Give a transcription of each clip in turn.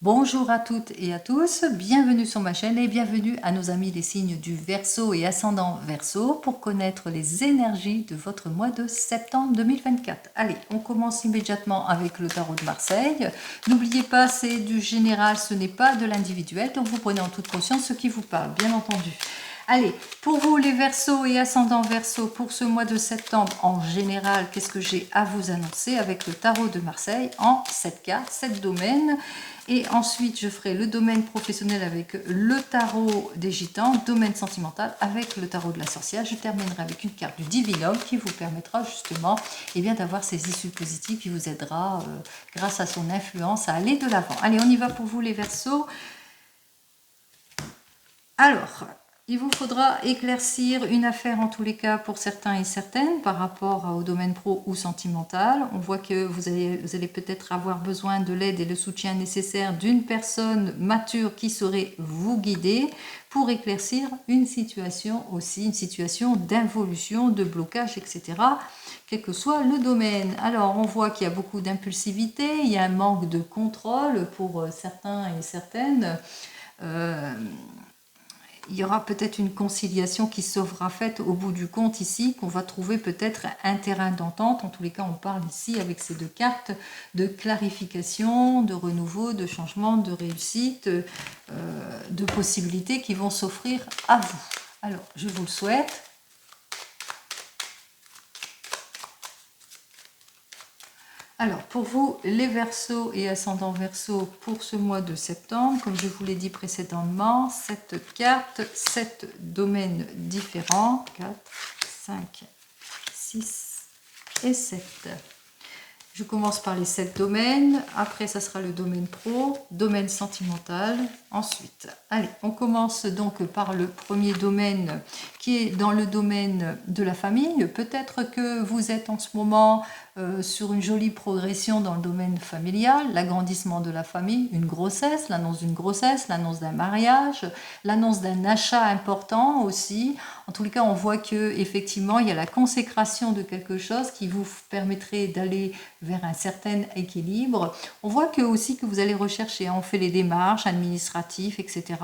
Bonjour à toutes et à tous, bienvenue sur ma chaîne et bienvenue à nos amis les signes du Verseau et ascendant Verseau pour connaître les énergies de votre mois de septembre 2024. Allez, on commence immédiatement avec le tarot de Marseille. N'oubliez pas, c'est du général, ce n'est pas de l'individuel, donc vous prenez en toute conscience ce qui vous parle, bien entendu. Allez, pour vous les Verseaux et ascendants Verseaux, pour ce mois de septembre en général, qu'est-ce que j'ai à vous annoncer avec le tarot de Marseille en 7 cartes, 7 domaines. Et ensuite, je ferai le domaine professionnel avec le tarot des gitans, domaine sentimental avec le tarot de la sorcière. Je terminerai avec une carte du divinum qui vous permettra justement d'avoir ces issues positives qui vous aidera grâce à son influence à aller de l'avant. Allez, on y va pour vous les Verseaux. Alors, il vous faudra éclaircir une affaire en tous les cas pour certains et certaines par rapport au domaine pro ou sentimental. On voit que vous allez peut-être avoir besoin de l'aide et le soutien nécessaire d'une personne mature qui saurait vous guider pour éclaircir une situation aussi, une situation d'involution, de blocage, etc. Quel que soit le domaine. Alors, on voit qu'il y a beaucoup d'impulsivité, il y a un manque de contrôle pour certains et certaines. Il y aura peut-être une conciliation qui sera faite au bout du compte ici, qu'on va trouver peut-être un terrain d'entente. En tous les cas, on parle ici avec ces deux cartes de clarification, de renouveau, de changement, de réussite, de possibilités qui vont s'offrir à vous. Alors, je vous le souhaite. Alors, pour vous, les Verseaux et ascendants Verseaux pour ce mois de septembre, comme je vous l'ai dit précédemment, 7 cartes, 7 domaines différents, 4, 5, 6 et 7. Je commence par les 7 domaines, après ça sera le domaine pro, domaine sentimental, ensuite. Allez, on commence donc par le premier domaine qui est dans le domaine de la famille. Peut-être que vous êtes en ce moment sur une jolie progression dans le domaine familial, l'agrandissement de la famille, une grossesse, l'annonce d'une grossesse, l'annonce d'un mariage, l'annonce d'un achat important aussi. En tous les cas, on voit que effectivement, il y a la consécration de quelque chose qui vous permettrait d'aller vers un certain équilibre. On voit que aussi que vous allez rechercher, on fait les démarches administratives, etc.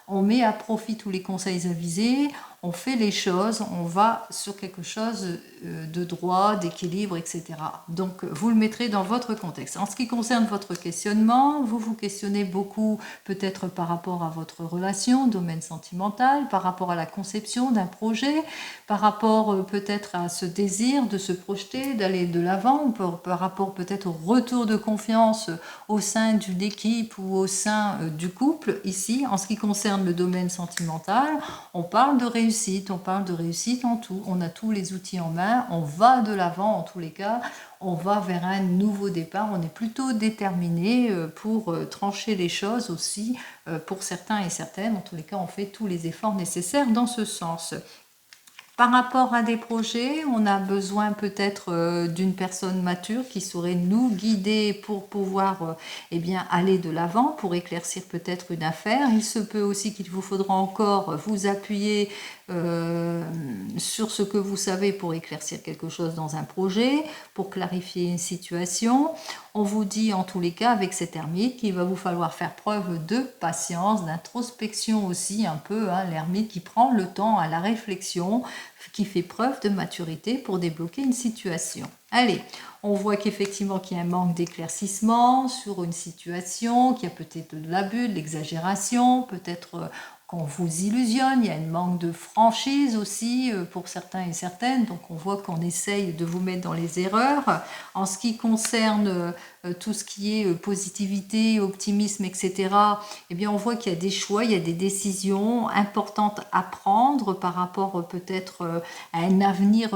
On met à profit tous les conseils avisés, on fait les choses, on va sur quelque chose de droit, d'équilibre, etc. Donc, vous le mettrez dans votre contexte. En ce qui concerne votre questionnement, vous vous questionnez beaucoup peut-être par rapport à votre relation, domaine sentimental, par rapport à la conception d'un projet, par rapport peut-être à ce désir de se projeter, d'aller de l'avant, par rapport peut-être au retour de confiance au sein d'une équipe ou au sein du couple. Ici, en ce qui concerne le domaine sentimental, on parle de réussite en tout. On a tous les outils en main, on va de l'avant en tous les cas, on va vers un nouveau départ, on est plutôt déterminé pour trancher les choses aussi pour certains et certaines. En tous les cas, on fait tous les efforts nécessaires dans ce sens. Par rapport à des projets, on a besoin peut-être d'une personne mature qui saurait nous guider pour pouvoir aller de l'avant, pour éclaircir peut-être une affaire. Il se peut aussi qu'il vous faudra encore vous appuyer sur ce que vous savez pour éclaircir quelque chose dans un projet, pour clarifier une situation. On vous dit en tous les cas avec cet ermite qu'il va vous falloir faire preuve de patience, d'introspection aussi un peu, l'ermite qui prend le temps à la réflexion, qui fait preuve de maturité pour débloquer une situation. Allez, on voit qu'effectivement qu'il y a un manque d'éclaircissement sur une situation, qu'il y a peut-être de l'abus, de l'exagération, peut-être qu'on vous illusionne, il y a un manque de franchise aussi pour certains et certaines, donc on voit qu'on essaye de vous mettre dans les erreurs. En ce qui concerne tout ce qui est positivité, optimisme, etc., eh bien on voit qu'il y a des choix, il y a des décisions importantes à prendre par rapport peut-être à un avenir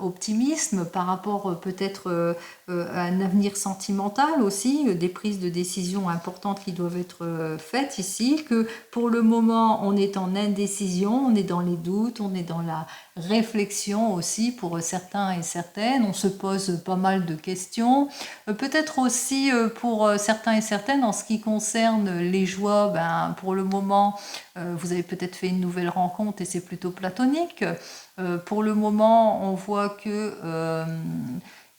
optimisme, par rapport peut-être à un avenir sentimental aussi, des prises de décisions importantes qui doivent être faites ici, que pour le moment on est en indécision, on est dans les doutes, on est dans la réflexion aussi pour certains et certaines, on se pose pas mal de questions, peut-être aussi pour certains et certaines en ce qui concerne les joies, pour le moment vous avez peut-être fait une nouvelle rencontre et c'est plutôt platonique. Pour le moment on voit que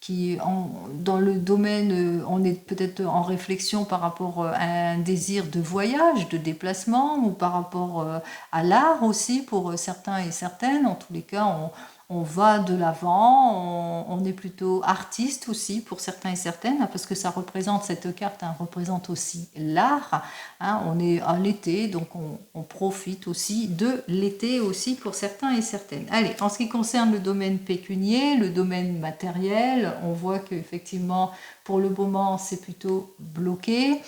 dans le domaine, on est peut-être en réflexion par rapport à un désir de voyage, de déplacement, ou par rapport à l'art aussi pour certains et certaines. En tous les cas, on va de l'avant, on est plutôt artiste aussi pour certains et certaines, parce que ça représente, cette carte représente aussi l'art. On est à l'été, donc on profite aussi de l'été aussi pour certains et certaines. Allez, en ce qui concerne le domaine pécunier, le domaine matériel, on voit qu'effectivement, pour le moment, c'est plutôt bloqué.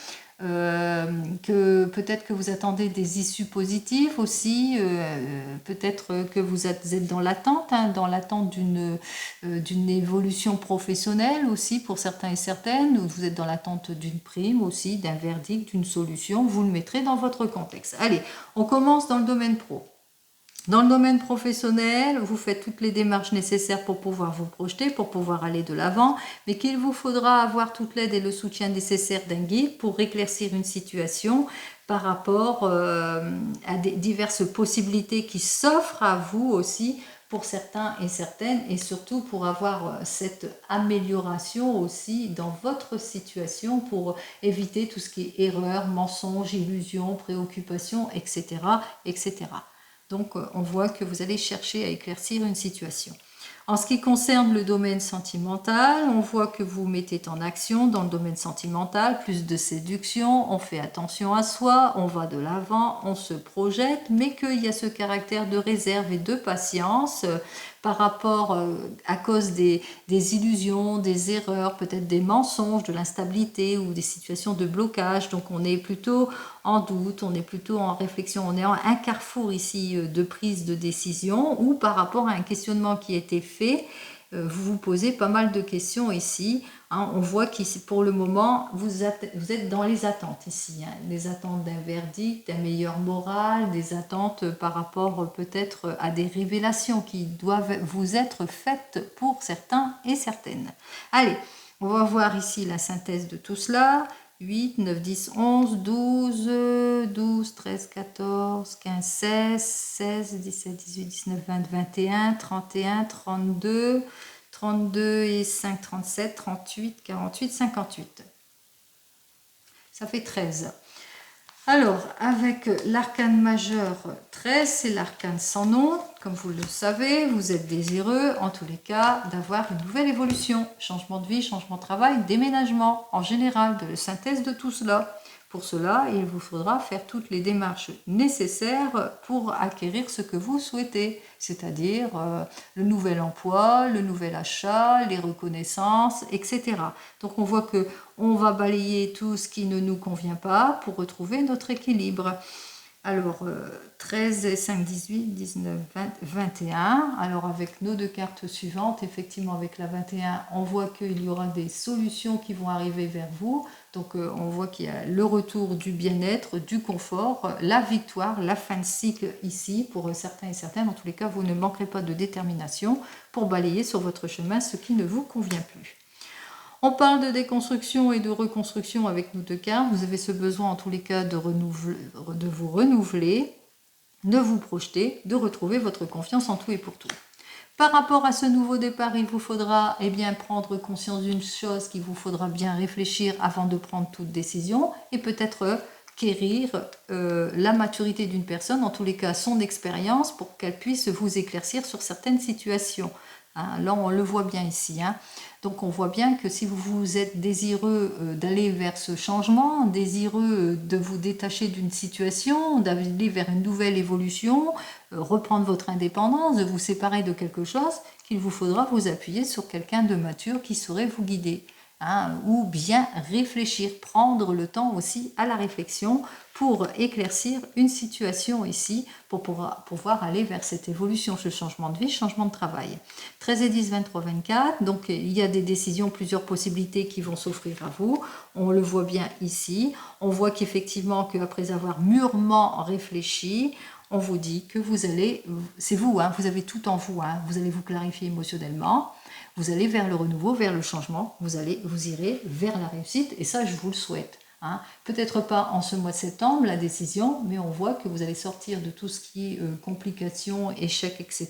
Que peut-être que vous attendez des issues positives aussi, peut-être que vous êtes dans l'attente, d'une évolution professionnelle aussi pour certains et certaines, ou vous êtes dans l'attente d'une prime aussi, d'un verdict, d'une solution, vous le mettrez dans votre contexte. Allez, on commence dans le domaine pro. Dans le domaine professionnel, vous faites toutes les démarches nécessaires pour pouvoir vous projeter, pour pouvoir aller de l'avant, mais qu'il vous faudra avoir toute l'aide et le soutien nécessaire d'un guide pour éclaircir une situation par rapport à des diverses possibilités qui s'offrent à vous aussi pour certains et certaines, et surtout pour avoir cette amélioration aussi dans votre situation pour éviter tout ce qui est erreur, mensonge, illusion, préoccupation, etc., etc. Donc, on voit que vous allez chercher à éclaircir une situation. En ce qui concerne le domaine sentimental, on voit que vous mettez en action dans le domaine sentimental, plus de séduction, on fait attention à soi, on va de l'avant, on se projette, mais qu'il y a ce caractère de réserve et de patience par rapport à cause des illusions, des erreurs, peut-être des mensonges, de l'instabilité ou des situations de blocage. Donc on est plutôt en doute, on est plutôt en réflexion, on est en un carrefour ici de prise de décision ou par rapport à un questionnement qui a été fait, vous vous posez pas mal de questions ici. On voit qu'ici, pour le moment, vous êtes dans les attentes ici. Les attentes d'un verdict, d'un meilleur moral, des attentes par rapport peut-être à des révélations qui doivent vous être faites pour certains et certaines. Allez, on va voir ici la synthèse de tout cela. 8, 9, 10, 11, 12, 13, 14, 15, 16, 16, 17, 18, 19, 20, 21, 31, 32, 32 et 5, 37, 38, 48, 58. Ça fait 13. Alors, avec l'arcane majeur 13, c'est l'arcane sans nom. Comme vous le savez, vous êtes désireux, en tous les cas, d'avoir une nouvelle évolution. Changement de vie, changement de travail, déménagement, en général, de la synthèse de tout cela. Pour cela, il vous faudra faire toutes les démarches nécessaires pour acquérir ce que vous souhaitez, c'est-à-dire le nouvel emploi, le nouvel achat, les reconnaissances, etc. Donc on voit que on va balayer tout ce qui ne nous convient pas pour retrouver notre équilibre. Alors, 13 et 5, 18, 19, 20, 21. Alors, avec nos deux cartes suivantes, effectivement, avec la 21, on voit qu'il y aura des solutions qui vont arriver vers vous. Donc, on voit qu'il y a le retour du bien-être, du confort, la victoire, la fin de cycle ici. Pour certains et certaines, en tous les cas, vous ne manquerez pas de détermination pour balayer sur votre chemin ce qui ne vous convient plus. On parle de déconstruction et de reconstruction avec nos deux cartes. Vous avez ce besoin en tous les cas de vous renouveler, de vous projeter, de retrouver votre confiance en tout et pour tout. Par rapport à ce nouveau départ, il vous faudra prendre conscience d'une chose qu'il vous faudra bien réfléchir avant de prendre toute décision et peut-être quérir la maturité d'une personne, en tous les cas son expérience, pour qu'elle puisse vous éclaircir sur certaines situations. Là, on le voit bien ici. Donc, on voit bien que si vous êtes désireux d'aller vers ce changement, désireux de vous détacher d'une situation, d'aller vers une nouvelle évolution, reprendre votre indépendance, de vous séparer de quelque chose, qu'il vous faudra vous appuyer sur quelqu'un de mature qui saurait vous guider. Ou bien réfléchir, prendre le temps aussi à la réflexion pour éclaircir une situation ici, pour pouvoir aller vers cette évolution, ce changement de vie, changement de travail. 13 et 10, 23, 24, donc il y a des décisions, plusieurs possibilités qui vont s'offrir à vous. On le voit bien ici. On voit qu'effectivement, qu'après avoir mûrement réfléchi, on vous dit que vous allez, c'est vous, vous avez tout en vous, vous allez vous clarifier émotionnellement. Vous allez vers le renouveau, vers le changement, vous irez vers la réussite, et ça, je vous le souhaite. Peut-être pas en ce mois de septembre, la décision, mais on voit que vous allez sortir de tout ce qui est complications, échecs, etc.,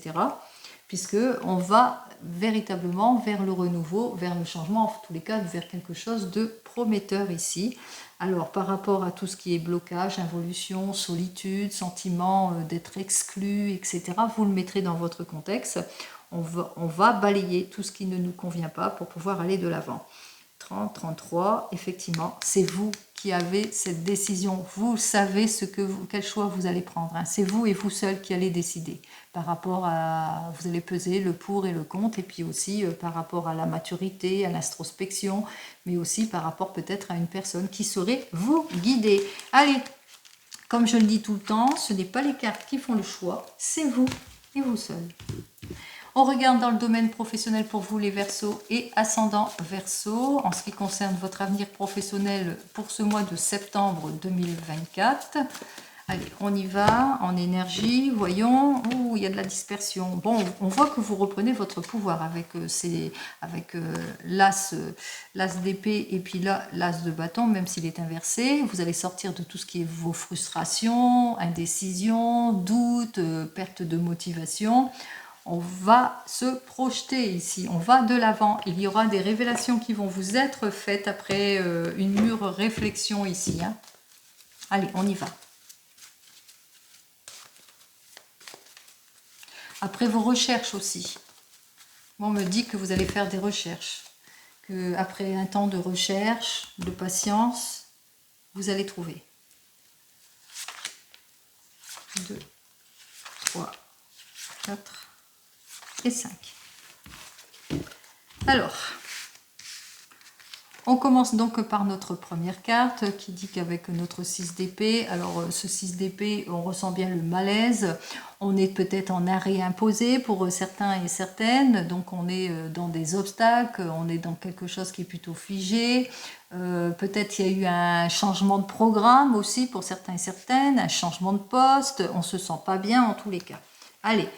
puisque on va véritablement vers le renouveau, vers le changement, en tous les cas vers quelque chose de prometteur ici. Alors par rapport à tout ce qui est blocage, involution, solitude, sentiment d'être exclu, etc., vous le mettrez dans votre contexte. On va balayer tout ce qui ne nous convient pas pour pouvoir aller de l'avant. 30, 33, effectivement, c'est vous qui avez cette décision. Vous savez quel choix vous allez prendre. Hein. C'est vous et vous seul qui allez décider. Par rapport à, vous allez peser le pour et le contre, et puis aussi par rapport à la maturité, à l'introspection, mais aussi par rapport peut-être à une personne qui saurait vous guider. Allez, comme je le dis tout le temps, ce n'est pas les cartes qui font le choix, c'est vous et vous seul. On regarde dans le domaine professionnel pour vous les Verseaux et ascendants Verseaux en ce qui concerne votre avenir professionnel pour ce mois de septembre 2024. Allez, on y va en énergie. Voyons, ouh, il y a de la dispersion. Bon, on voit que vous reprenez votre pouvoir avec l'as d'épée et puis là l'as de bâton, même s'il est inversé. Vous allez sortir de tout ce qui est vos frustrations, indécision, doute, perte de motivation. On va se projeter ici, on va de l'avant. Il y aura des révélations qui vont vous être faites après une mûre réflexion ici. Hein. Allez, on y va. Après vos recherches aussi. On me dit que vous allez faire des recherches. Que après un temps de recherche, de patience, vous allez trouver. 2, 3, 4... et 5. Alors, on commence donc par notre première carte qui dit qu'avec notre 6 d'épée, alors ce 6 d'épée, on ressent bien le malaise, on est peut-être en arrêt imposé pour certains et certaines, donc on est dans des obstacles, on est dans quelque chose qui est plutôt figé, peut-être il y a eu un changement de programme aussi pour certains et certaines, un changement de poste, on ne se sent pas bien en tous les cas. Allez,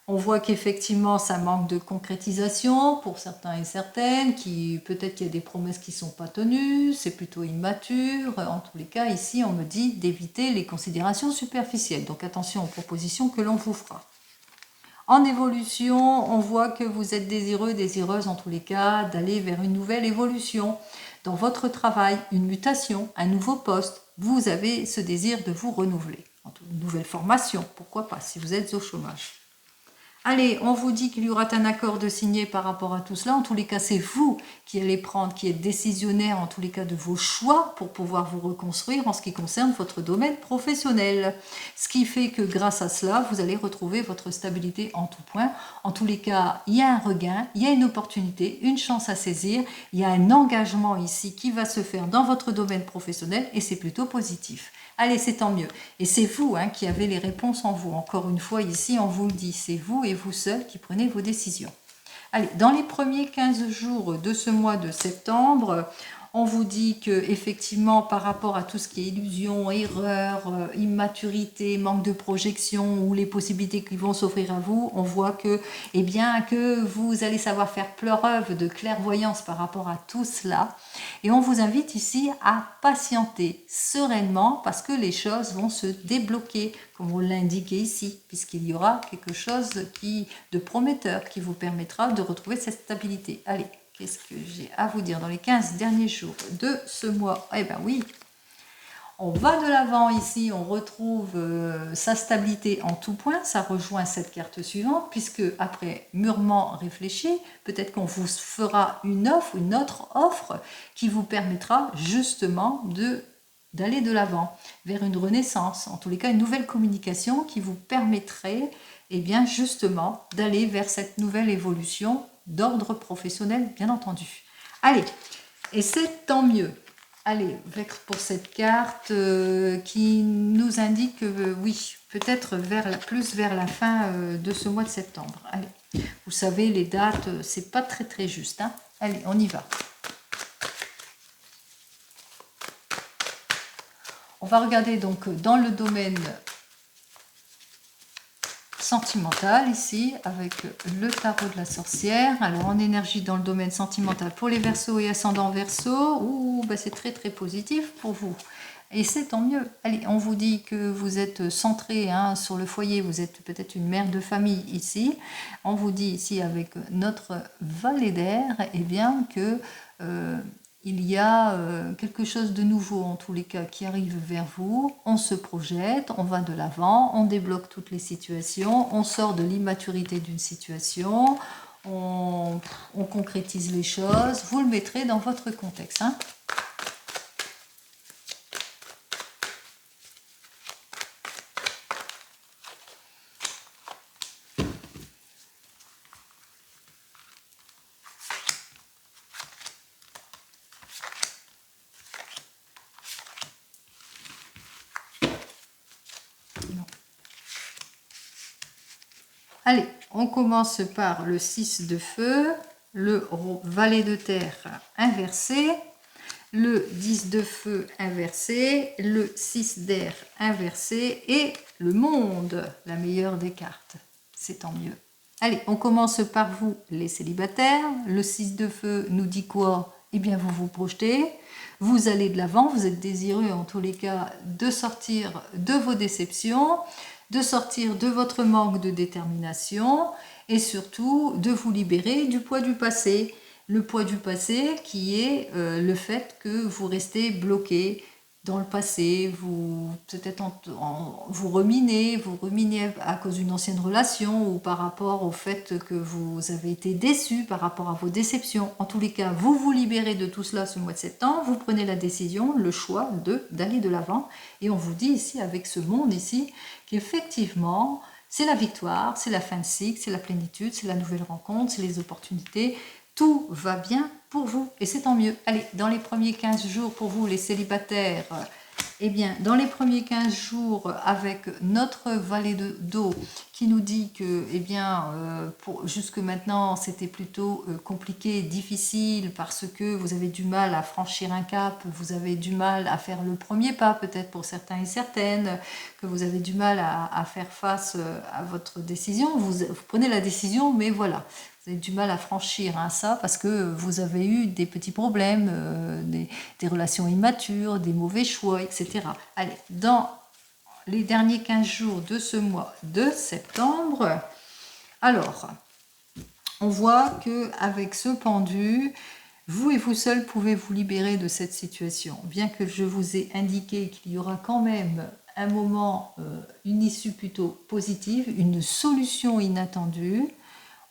on voit qu'effectivement, ça manque de concrétisation pour certains et certaines, peut-être qu'il y a des promesses qui ne sont pas tenues, c'est plutôt immature. En tous les cas, ici, on me dit d'éviter les considérations superficielles. Donc attention aux propositions que l'on vous fera. En évolution, on voit que vous êtes désireux, désireuse en tous les cas, d'aller vers une nouvelle évolution. Dans votre travail, une mutation, un nouveau poste, vous avez ce désir de vous renouveler. Une nouvelle formation, pourquoi pas, si vous êtes au chômage. Allez, on vous dit qu'il y aura un accord de signer par rapport à tout cela. En tous les cas, c'est vous qui allez prendre, qui êtes décisionnaire en tous les cas de vos choix pour pouvoir vous reconstruire en ce qui concerne votre domaine professionnel. Ce qui fait que grâce à cela, vous allez retrouver votre stabilité en tout point. En tous les cas, il y a un regain, il y a une opportunité, une chance à saisir. Il y a un engagement ici qui va se faire dans votre domaine professionnel et c'est plutôt positif. Allez, c'est tant mieux. Et c'est vous qui avez les réponses en vous. Encore une fois, ici, on vous le dit, c'est vous et vous seul qui prenez vos décisions. Allez, dans les premiers 15 jours de ce mois de septembre, on vous dit que effectivement, par rapport à tout ce qui est illusion, erreur, immaturité, manque de projection ou les possibilités qui vont s'offrir à vous, on voit que, eh bien, que vous allez savoir faire preuve de clairvoyance par rapport à tout cela. Et on vous invite ici à patienter sereinement parce que les choses vont se débloquer, comme on l'a indiqué ici, puisqu'il y aura quelque chose de prometteur qui vous permettra de retrouver cette stabilité. Allez. Qu'est-ce que j'ai à vous dire dans les 15 derniers jours de ce mois? Eh bien oui, on va de l'avant ici, on retrouve sa stabilité en tout point, ça rejoint cette carte suivante, puisque après mûrement réfléchi, peut-être qu'on vous fera une autre offre qui vous permettra justement d'aller de l'avant, vers une renaissance, en tous les cas une nouvelle communication qui vous permettrait eh bien, justement d'aller vers cette nouvelle évolution d'ordre professionnel, bien entendu. Allez, et c'est tant mieux. Allez, pour cette carte qui nous indique que oui, peut-être plus vers la fin de ce mois de septembre. Allez, vous savez, les dates, c'est pas très juste. Hein. Allez, on y va. On va regarder donc dans le domaine sentimental ici avec le tarot de la sorcière. Alors en énergie dans le domaine sentimental pour les Verseaux et ascendants Verseaux, c'est très positif pour vous. Et c'est tant mieux. Allez, on vous dit que vous êtes centré hein, sur le foyer, vous êtes peut-être une mère de famille ici. On vous dit ici avec notre valet d'air, eh bien que il y a quelque chose de nouveau en tous les cas qui arrive vers vous. On se projette, on va de l'avant, on débloque toutes les situations, on sort de l'immaturité d'une situation, on concrétise les choses. Vous le mettrez dans votre contexte. Hein. Allez, on commence par le 6 de feu, le valet de terre inversé, le 10 de feu inversé, le 6 d'air inversé et le monde, la meilleure des cartes. C'est tant mieux. Allez, on commence par vous, les célibataires. Le 6 de feu nous dit quoi? Eh bien, vous vous projetez, vous allez de l'avant, vous êtes désireux en tous les cas de sortir de vos déceptions, de sortir de votre manque de détermination et surtout de vous libérer du poids du passé. Le poids du passé qui est le fait que vous restez bloqué dans le passé, vous peut-être vous ruminez à cause d'une ancienne relation ou par rapport au fait que vous avez été déçu par rapport à vos déceptions. En tous les cas, vous vous libérez de tout cela ce mois de septembre, vous prenez la décision, le choix d'aller de l'avant et on vous dit ici avec ce monde ici qu'effectivement c'est la victoire, c'est la fin de cycle, c'est la plénitude, c'est la nouvelle rencontre, c'est les opportunités. Tout va bien pour vous et c'est tant mieux. Allez, dans les premiers 15 jours pour vous les célibataires, eh bien, dans les premiers 15 jours avec notre valet d'eau qui nous dit que, eh bien, jusque maintenant, c'était plutôt compliqué, difficile parce que vous avez du mal à franchir un cap, vous avez du mal à faire le premier pas peut-être pour certains et certaines, que vous avez du mal à faire face à votre décision. Vous prenez la décision, mais voilà. Vous avez du mal à franchir hein, ça parce que vous avez eu des petits problèmes, des relations immatures, des mauvais choix, etc. Allez, dans les derniers 15 jours de ce mois de septembre, alors, on voit qu'avec ce pendu, vous et vous seul pouvez vous libérer de cette situation. Bien que je vous ai indiqué qu'il y aura quand même un moment, une issue plutôt positive, une solution inattendue,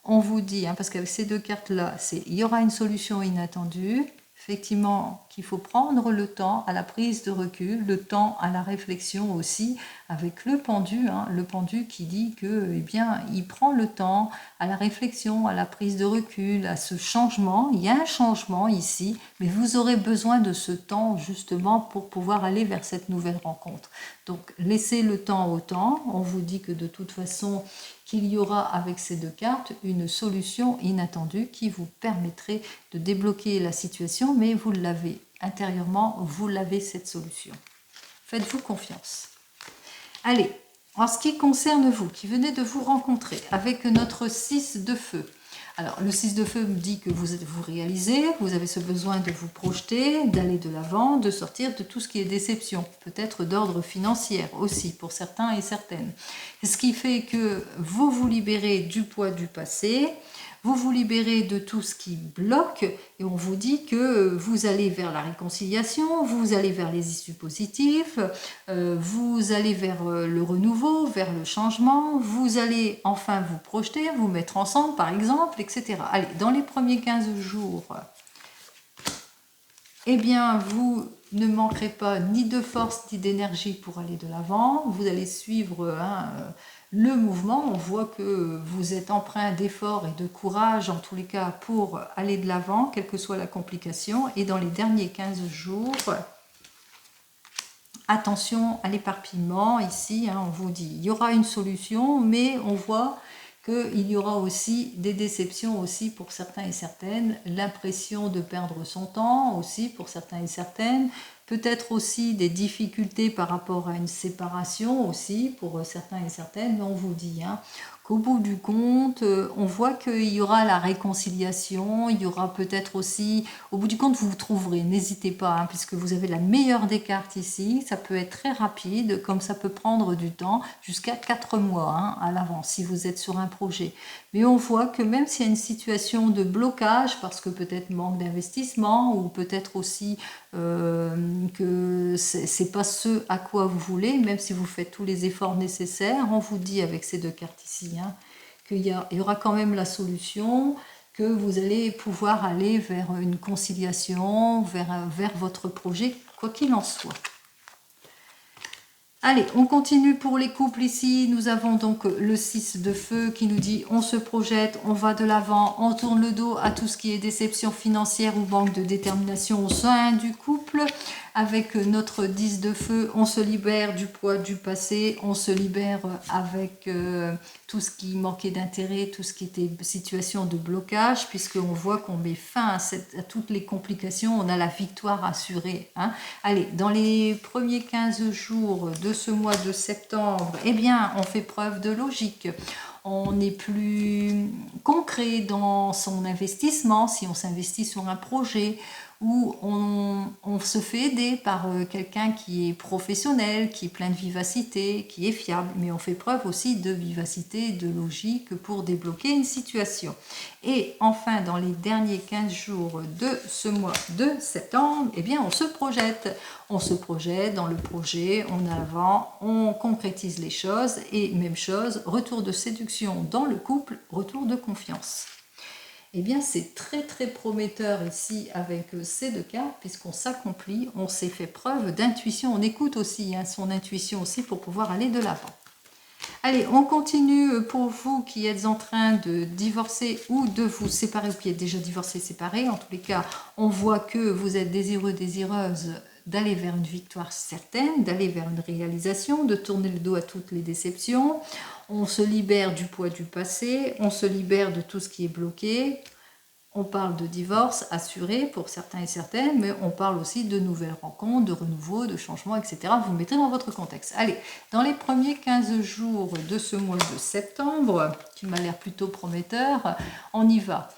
on vous dit, hein, parce qu'avec ces deux cartes-là, il y aura une solution inattendue, effectivement, qu'il faut prendre le temps à la prise de recul, le temps à la réflexion aussi, avec le pendu qui dit que, eh bien, il prend le temps à la réflexion, à la prise de recul, à ce changement. Il y a un changement ici, mais vous aurez besoin de ce temps justement pour pouvoir aller vers cette nouvelle rencontre. Donc, laissez le temps au temps. On vous dit que de toute façon, qu'il y aura avec ces deux cartes une solution inattendue qui vous permettrait de débloquer la situation, mais vous l'avez intérieurement, vous l'avez cette solution. Faites-vous confiance. Allez, en ce qui concerne vous, qui venez de vous rencontrer avec notre 6 de feu, alors le 6 de feu me dit que vous réalisez, vous avez ce besoin de vous projeter, d'aller de l'avant, de sortir de tout ce qui est déception, peut-être d'ordre financier aussi pour certains et certaines. Ce qui fait que vous vous libérez du poids du passé, vous vous libérez de tout ce qui bloque et on vous dit que vous allez vers la réconciliation, vous allez vers les issues positives, vous allez vers le renouveau, vers le changement, vous allez enfin vous projeter, vous mettre ensemble par exemple, etc. Allez, dans les premiers 15 jours, eh bien vous ne manquerez pas ni de force ni d'énergie pour aller de l'avant, vous allez suivre le mouvement, on voit que vous êtes empreint d'efforts et de courage, en tous les cas, pour aller de l'avant, quelle que soit la complication. Et dans les derniers 15 jours, attention à l'éparpillement. Ici, on vous dit, il y aura une solution, mais on voit qu'il y aura aussi des déceptions aussi pour certains et certaines, l'impression de perdre son temps aussi pour certains et certaines, peut-être aussi des difficultés par rapport à une séparation aussi pour certains et certaines, mais on vous dit qu'au bout du compte, on voit qu'il y aura la réconciliation, il y aura peut-être aussi, au bout du compte, vous vous trouverez, n'hésitez pas, hein, puisque vous avez la meilleure des cartes ici, ça peut être très rapide, comme ça peut prendre du temps, jusqu'à 4 mois hein, à l'avance, si vous êtes sur un projet. Mais on voit que même s'il y a une situation de blocage, parce que peut-être manque d'investissement, ou peut-être aussi que c'est pas ce à quoi vous voulez, même si vous faites tous les efforts nécessaires, on vous dit avec ces deux cartes ici, hein, qu'il y aura quand même la solution, que vous allez pouvoir aller vers une conciliation, vers votre projet, quoi qu'il en soit. Allez, on continue pour les couples ici. Nous avons donc le 6 de feu qui nous dit on se projette, on va de l'avant, on tourne le dos à tout ce qui est déception financière ou manque de détermination au sein du couple. Avec notre 10 de feu, on se libère du poids du passé, on se libère avec tout ce qui manquait d'intérêt, tout ce qui était situation de blocage, puisqu'on voit qu'on met fin à toutes les complications, on a la victoire assurée. Hein. Allez, dans les premiers 15 jours de ce mois de septembre, eh bien, on fait preuve de logique. On est plus concret dans son investissement, si on s'investit sur un projet, où on se fait aider par quelqu'un qui est professionnel, qui est plein de vivacité, qui est fiable, mais on fait preuve aussi de vivacité, de logique pour débloquer une situation. Et enfin, dans les derniers 15 jours de ce mois de septembre, eh bien, on se projette. On se projette dans le projet, on avance, on concrétise les choses et même chose, retour de séduction dans le couple, retour de confiance. Eh bien, c'est très très prometteur ici avec ces deux cartes puisqu'on s'accomplit, on s'est fait preuve d'intuition, on écoute aussi hein, son intuition aussi pour pouvoir aller de l'avant. Allez, on continue pour vous qui êtes en train de divorcer ou de vous séparer ou qui êtes déjà divorcé, séparé. En tous les cas, on voit que vous êtes désireux, désireuse d'aller vers une victoire certaine, d'aller vers une réalisation, de tourner le dos à toutes les déceptions. On se libère du poids du passé, on se libère de tout ce qui est bloqué. On parle de divorce assuré pour certains et certaines, mais on parle aussi de nouvelles rencontres, de renouveau, de changements, etc. Vous mettez dans votre contexte. Allez, dans les premiers 15 jours de ce mois de septembre, qui m'a l'air plutôt prometteur, on y va.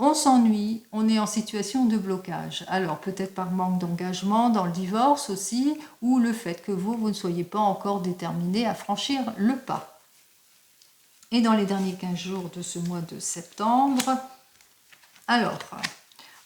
On s'ennuie, on est en situation de blocage. Alors peut-être par manque d'engagement dans le divorce aussi, ou le fait que vous ne soyez pas encore déterminé à franchir le pas. Et dans les derniers 15 jours de ce mois de septembre, alors,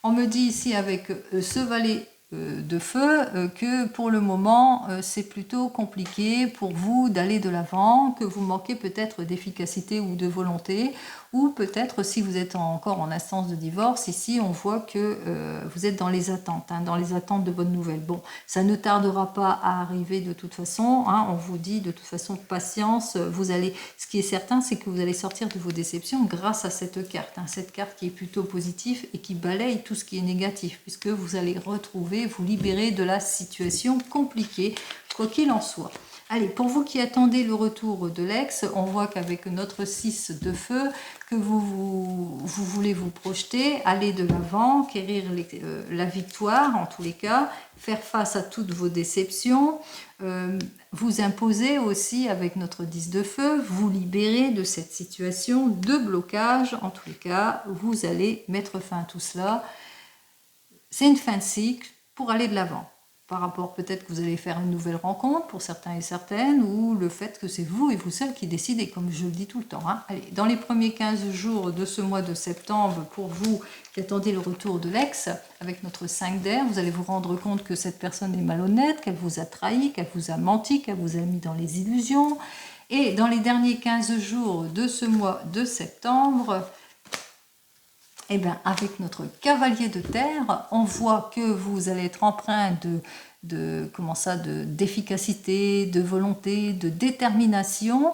on me dit ici avec ce valet de feu que pour le moment, c'est plutôt compliqué pour vous d'aller de l'avant, que vous manquez peut-être d'efficacité ou de volonté, ou peut-être si vous êtes encore en instance de divorce, ici on voit que vous êtes dans les attentes, hein, dans les attentes de bonnes nouvelles. Bon, ça ne tardera pas à arriver de toute façon, hein, on vous dit de toute façon patience, vous allez, ce qui est certain c'est que vous allez sortir de vos déceptions grâce à cette carte, hein, cette carte qui est plutôt positive et qui balaye tout ce qui est négatif, puisque vous allez retrouver, vous libérer de la situation compliquée, quoi qu'il en soit. Allez, pour vous qui attendez le retour de l'ex, on voit qu'avec notre 6 de feu, que vous voulez vous projeter, aller de l'avant, quérir la victoire en tous les cas, faire face à toutes vos déceptions, vous imposer aussi avec notre 10 de feu, vous libérer de cette situation de blocage. En tous les cas, vous allez mettre fin à tout cela. C'est une fin de cycle pour aller de l'avant. Par rapport peut-être que vous allez faire une nouvelle rencontre pour certains et certaines, ou le fait que c'est vous et vous seul qui décidez, comme je le dis tout le temps. Hein. Allez, dans les premiers 15 jours de ce mois de septembre, pour vous qui attendez le retour de l'ex, avec notre 5 d'air, vous allez vous rendre compte que cette personne est malhonnête, qu'elle vous a trahi, qu'elle vous a menti, qu'elle vous a mis dans les illusions. Et dans les derniers 15 jours de ce mois de septembre, eh bien, avec notre cavalier de terre, on voit que vous allez être empreint d'efficacité, de volonté, de détermination.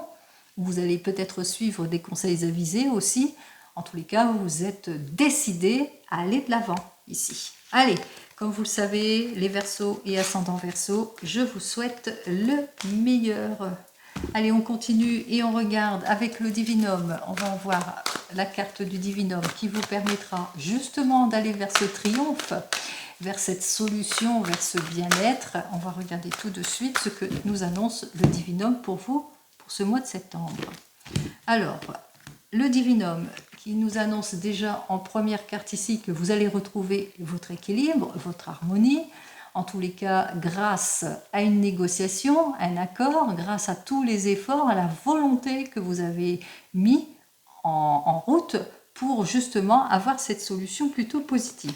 Vous allez peut-être suivre des conseils avisés aussi. En tous les cas, vous êtes décidé à aller de l'avant ici. Allez, comme vous le savez, les Verseaux et ascendants Verseaux, je vous souhaite le meilleur. Allez, on continue et on regarde avec le Divinum. On va en voir la carte du Divinum qui vous permettra justement d'aller vers ce triomphe, vers cette solution, vers ce bien-être. On va regarder tout de suite ce que nous annonce le Divinum pour vous pour ce mois de septembre. Alors, le divinum qui nous annonce déjà en première carte ici que vous allez retrouver votre équilibre, votre harmonie, en tous les cas grâce à une négociation, un accord, grâce à tous les efforts, à la volonté que vous avez mis en route pour justement avoir cette solution plutôt positive.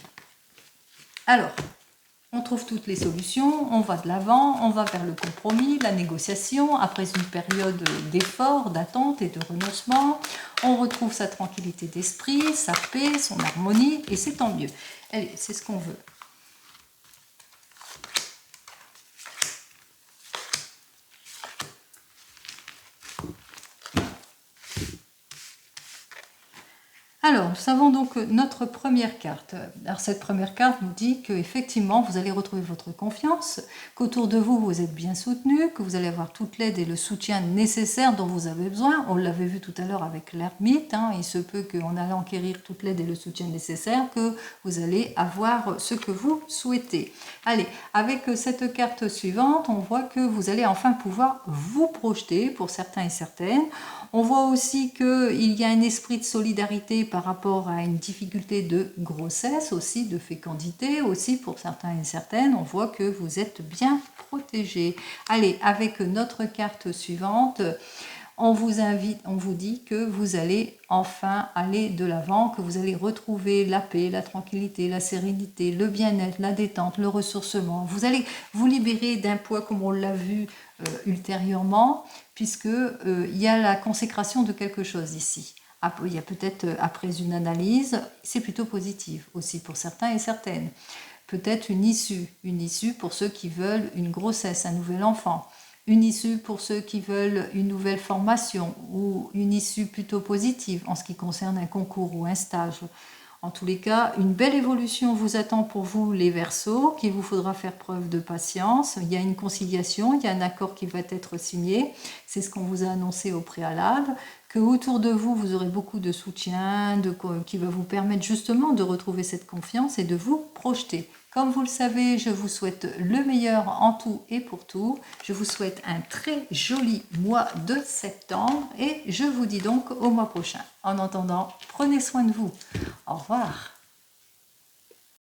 Alors, on trouve toutes les solutions, on va de l'avant, on va vers le compromis, la négociation, après une période d'effort, d'attente et de renoncement, on retrouve sa tranquillité d'esprit, sa paix, son harmonie, et c'est tant mieux. Allez, c'est ce qu'on veut. Alors, nous avons donc notre première carte. Alors, cette première carte nous dit qu'effectivement, vous allez retrouver votre confiance, qu'autour de vous, vous êtes bien soutenu, que vous allez avoir toute l'aide et le soutien nécessaire dont vous avez besoin. On l'avait vu tout à l'heure avec l'ermite. Il se peut qu'en allant acquérir toute l'aide et le soutien nécessaire, que vous allez avoir ce que vous souhaitez. Allez, avec cette carte suivante, on voit que vous allez enfin pouvoir vous projeter pour certains et certaines. On voit aussi qu'il y a un esprit de solidarité par rapport à une difficulté de grossesse, aussi de fécondité, aussi pour certains et certaines. On voit que vous êtes bien protégés. Allez, avec notre carte suivante, on vous invite, on vous dit que vous allez enfin aller de l'avant, que vous allez retrouver la paix, la tranquillité, la sérénité, le bien-être, la détente, le ressourcement. Vous allez vous libérer d'un poids comme on l'a vu ultérieurement, puisque il y a la consécration de quelque chose ici. Il y a peut-être après une analyse, c'est plutôt positif aussi pour certains et certaines. Peut-être une issue pour ceux qui veulent une grossesse, un nouvel enfant. Une issue pour ceux qui veulent une nouvelle formation ou une issue plutôt positive en ce qui concerne un concours ou un stage. En tous les cas, une belle évolution vous attend pour vous les Verseaux, qu'il vous faudra faire preuve de patience. Il y a une conciliation, il y a un accord qui va être signé. C'est ce qu'on vous a annoncé au préalable. Que autour de vous, vous aurez beaucoup de soutien qui va vous permettre justement de retrouver cette confiance et de vous projeter. Comme vous le savez, je vous souhaite le meilleur en tout et pour tout. Je vous souhaite un très joli mois de septembre et je vous dis donc au mois prochain. En attendant, prenez soin de vous. Au revoir.